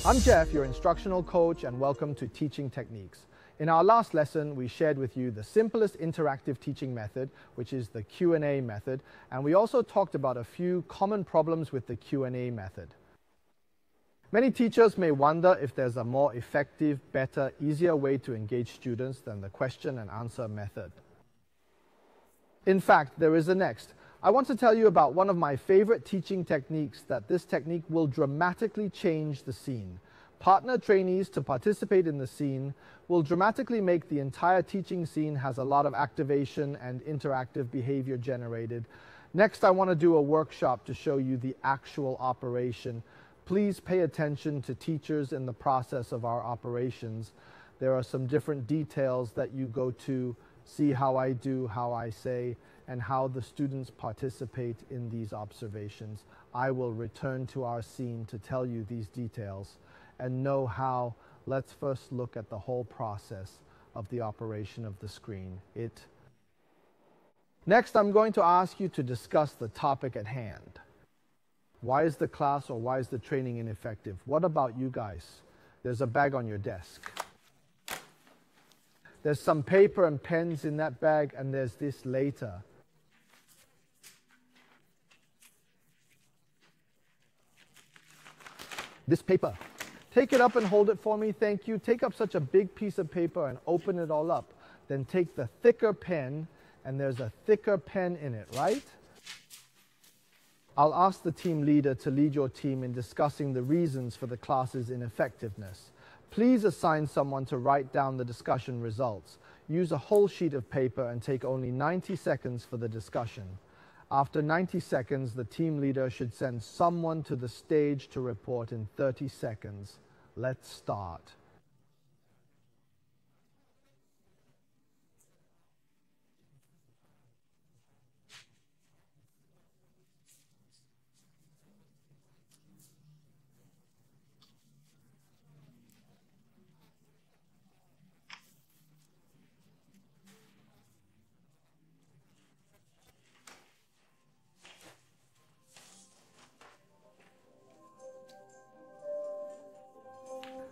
I'm Jeff, your instructional coach, and welcome to Teaching Techniques. In our last lesson, we shared with you the simplest interactive teaching method, which is the Q&A method, and we also talked about a few common problems with the Q&A method. Many teachers may wonder if there's a more effective, better, easier way to engage students than the question and answer method. In fact, there is a next. I want to tell you about one of my favorite teaching techniques that this technique will dramatically change the scene. Partner trainees to participate in the scene will dramatically make the entire teaching scene has a lot of activation and interactive behavior generated. Next, I want to do a workshop to show you the actual operation. Please pay attention to teachers in the process of our operations. There are some different details that you go to see how I do, how I say, and how the students participate in these observations. I will return to our scene to tell you these details and know how. Let's first look at the whole process of the operation of the screen. Next, I'm going to ask you to discuss the topic at hand. Why is the class or why is the training ineffective? What about you guys? There's a bag on your desk. There's some paper and pens in that bag, and there's this later. This paper. Take it up and hold it for me, thank you. Take up such a big piece of paper and open it all up. Then take the thicker pen, and there's a thicker pen in it, right? I'll ask the team leader to lead your team in discussing the reasons for the class's ineffectiveness. Please assign someone to write down the discussion results. Use a whole sheet of paper and take only 90 seconds for the discussion. After 90 seconds, the team leader should send someone to the stage to report in 30 seconds. Let's start.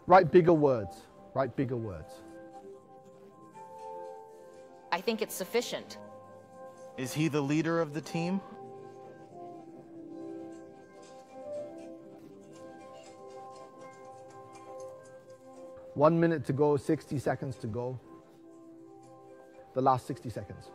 Write bigger words. Write bigger words. I think it's sufficient. Is he the leader of the team? One minute to go, 60 seconds to go. The last 60 seconds.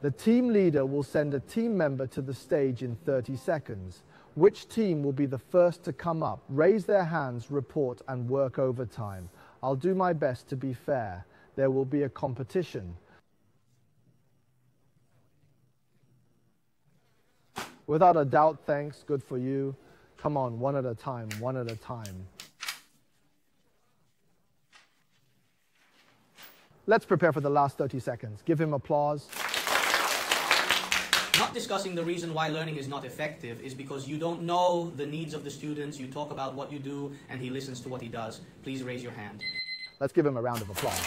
The team leader will send a team member to the stage in 30 seconds. Which team will be the first to come up, raise their hands, report, and work overtime? I'll do my best to be fair. There will be a competition. Without a doubt, thanks. Good for you. Come on, one at a time, one at a time. Let's prepare for the last 30 seconds. Give him applause. Not discussing the reason why learning is not effective is because you don't know the needs of the students. You talk about what you do, and he listens to what he does. Please raise your hand. Let's give him a round of applause.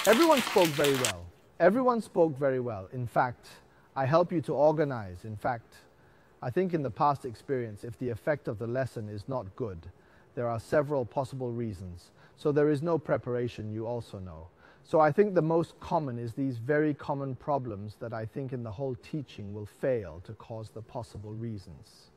Everyone spoke very well. Everyone spoke very well. In fact, I help you to organize. In fact, I think in the past experience, if the effect of the lesson is not good, there are several possible reasons. So there is no preparation, you also know. So I think the most common is these very common problems that I think in the whole teaching will fail to cause the possible reasons.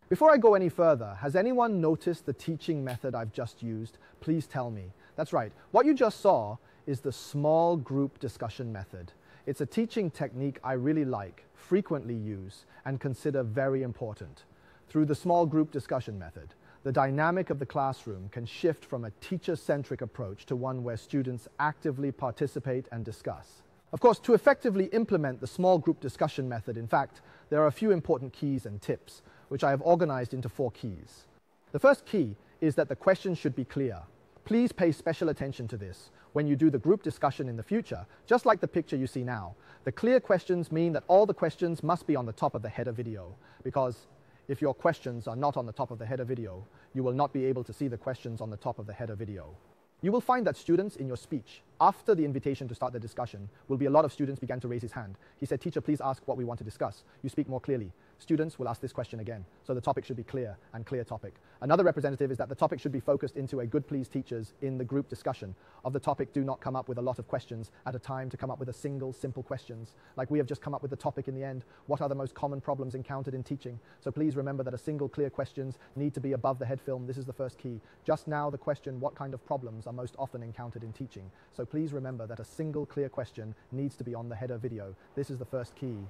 Before I go any further, has anyone noticed the teaching method I've just used? Please tell me. That's right. What you just saw is the small group discussion method. It's a teaching technique I really like, frequently use, and consider very important. Through the small group discussion method, the dynamic of the classroom can shift from a teacher-centric approach to one where students actively participate and discuss. Of course, to effectively implement the small group discussion method, in fact, there are a few important keys and tips, which I have organized into 4 keys. The first key is that the questions should be clear. Please pay special attention to this when you do the group discussion in the future, just like the picture you see now. The clear questions mean that all the questions must be on the top of the header video, because if your questions are not on the top of the header video, you will not be able to see the questions on the top of the header video. You will find that students in your speech, after the invitation to start the discussion, will be a lot of students began to raise his hand. He said, "Teacher, please ask what we want to discuss. You speak more clearly." Students will ask this question again. So the topic should be clear and clear topic. Another representative is that the topic should be focused into a good please teachers in the group discussion of the topic. Do not come up with a lot of questions at a time to come up with a single simple questions. Like we have just come up with the topic in the end. What are the most common problems encountered in teaching? So please remember that a single clear questions need to be above the head film. This is the first key. Just now the question, what kind of problems are most often encountered in teaching? So please remember that a single clear question needs to be on the header video. This is the first key.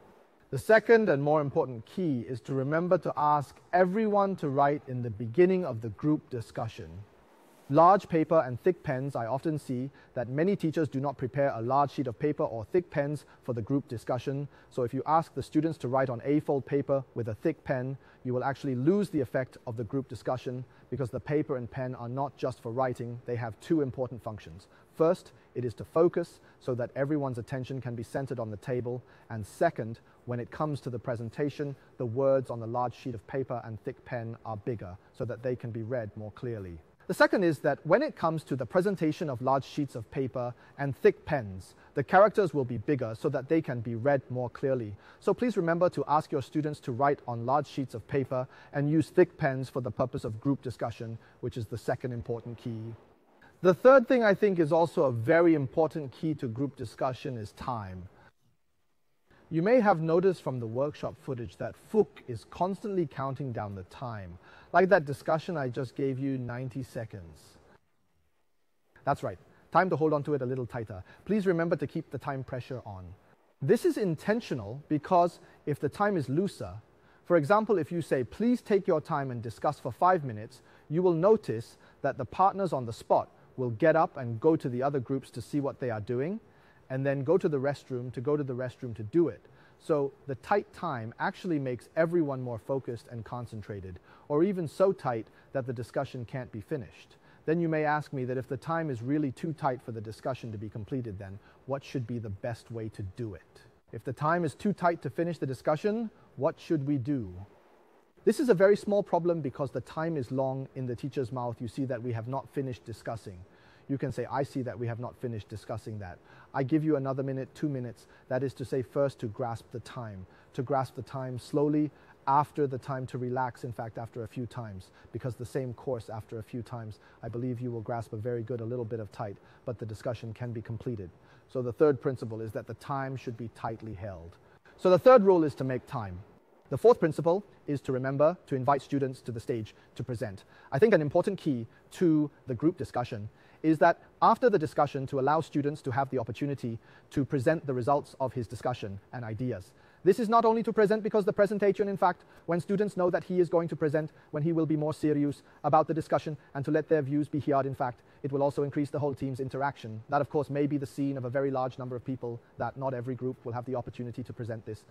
The second and more important key is to remember to ask everyone to write in the beginning of the group discussion. Large paper and thick pens, I often see that many teachers do not prepare a large sheet of paper or thick pens for the group discussion. So if you ask the students to write on A4 paper with a thick pen, you will actually lose the effect of the group discussion because the paper and pen are not just for writing, they have two important functions. First, it is to focus so that everyone's attention can be centered on the table. And second, when it comes to the presentation, the words on the large sheet of paper and thick pen are bigger so that they can be read more clearly. The second is that when it comes to the presentation of large sheets of paper and thick pens, the characters will be bigger so that they can be read more clearly. So please remember to ask your students to write on large sheets of paper and use thick pens for the purpose of group discussion, which is the second important key. The third thing I think is also a very important key to group discussion is time. You may have noticed from the workshop footage that Phuc is constantly counting down the time. Like that discussion I just gave you, 90 seconds. That's right, time to hold on to it a little tighter. Please remember to keep the time pressure on. This is intentional because if the time is looser, for example, if you say, please take your time and discuss for 5 minutes, you will notice that the partners on the spot will get up and go to the other groups to see what they are doing, and then go to the restroom to do it. So the tight time actually makes everyone more focused and concentrated, or even so tight that the discussion can't be finished. Then you may ask me that if the time is really too tight for the discussion to be completed, then what should be the best way to do it? If the time is too tight to finish the discussion, what should we do? This is a very small problem because the time is long in the teacher's mouth. You see that we have not finished discussing. You can say, I see that we have not finished discussing that. I give you another minute, 2 minutes. That is to say, first to grasp the time slowly, after the time to relax, in fact, after a few times, because the same course after a few times, I believe you will grasp a little bit of tight, but the discussion can be completed. So the third principle is that the time should be tightly held. So the third rule is to make time. The fourth principle is to remember to invite students to the stage to present. I think an important key to the group discussion is that after the discussion, to allow students to have the opportunity to present the results of his discussion and ideas. This is not only to present because the presentation, in fact, when students know that he is going to present, when he will be more serious about the discussion and to let their views be heard, in fact, it will also increase the whole team's interaction. That, of course, may be the scene of a very large number of people, that not every group will have the opportunity to present this.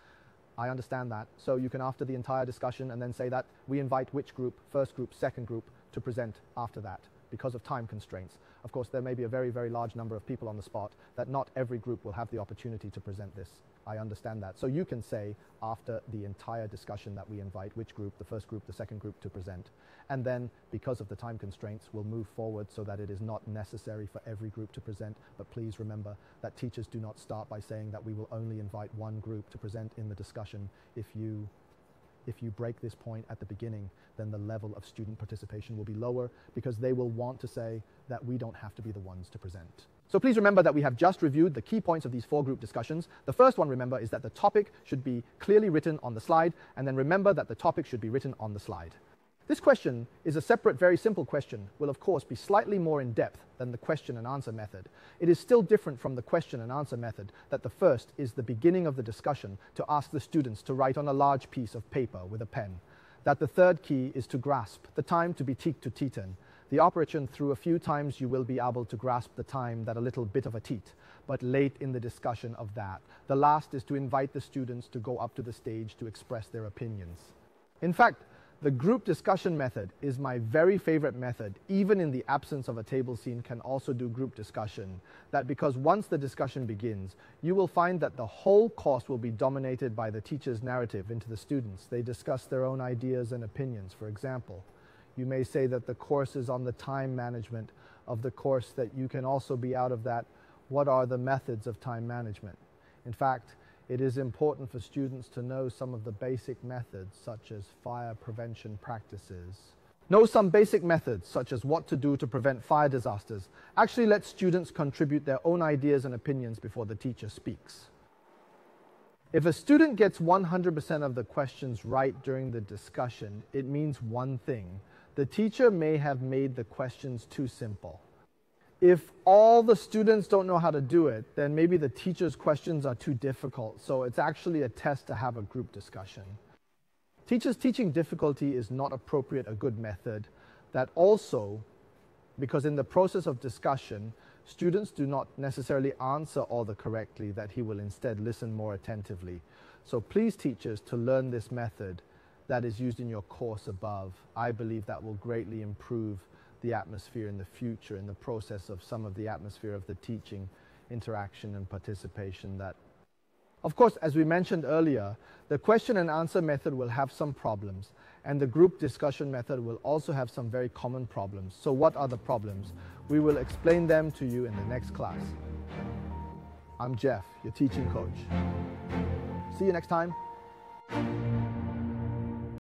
I understand that. So you can, after the entire discussion, and then say that we invite which group, first group, second group, to present after that, because of time constraints. Of course, there may be a very, very large number of people on the spot that not every group will have the opportunity to present this. I understand that. So you can say after the entire discussion that we invite which group, the first group, the second group to present. And then, because of the time constraints, we'll move forward so that it is not necessary for every group to present. But please remember that teachers do not start by saying that we will only invite one group to present in the discussion. If you break this point at the beginning, then the level of student participation will be lower because they will want to say that we don't have to be the ones to present. So please remember that we have just reviewed the key points of these 4 group discussions. The first one, remember, is that the topic should be clearly written on the slide, and then remember that the topic should be written on the slide. This question is a separate, very simple question, will of course be slightly more in depth than the question and answer method. It is still different from the question and answer method that the first is the beginning of the discussion to ask the students to write on a large piece of paper with a pen. That the third key is to grasp the time to be teet to teeten. The operation through a few times you will be able to grasp the time that a little bit of a teet, but late in the discussion of that. The last is to invite the students to go up to the stage to express their opinions. In fact, the group discussion method is my very favorite method. Even in the absence of a table scene, can also do group discussion. That because once the discussion begins, you will find that the whole course will be dominated by the teacher's narrative into the students. They discuss their own ideas and opinions. For example, you may say that the course is on the time management of the course that you can also be out of that, what are the methods of time management? In fact, it is important for students to know some of the basic methods, such as fire prevention practices. Know some basic methods, such as what to do to prevent fire disasters. Actually, let students contribute their own ideas and opinions before the teacher speaks. If a student gets 100% of the questions right during the discussion, it means one thing. The teacher may have made the questions too simple. If all the students don't know how to do it, then maybe the teacher's questions are too difficult. So it's actually a test to have a group discussion. Teachers teaching difficulty is not appropriate a good method. That also, because in the process of discussion, students do not necessarily answer all the correctly, that he will instead listen more attentively. So please, teachers, to learn this method that is used in your course above. I believe that will greatly improve the atmosphere in the future, in the process of some of the atmosphere of the teaching, interaction and participation. That, of course, as we mentioned earlier, the question and answer method will have some problems, and the group discussion method will also have some very common problems. So what are the problems? We will explain them to you in the next class. I'm Jeff, your teaching coach. See you next time.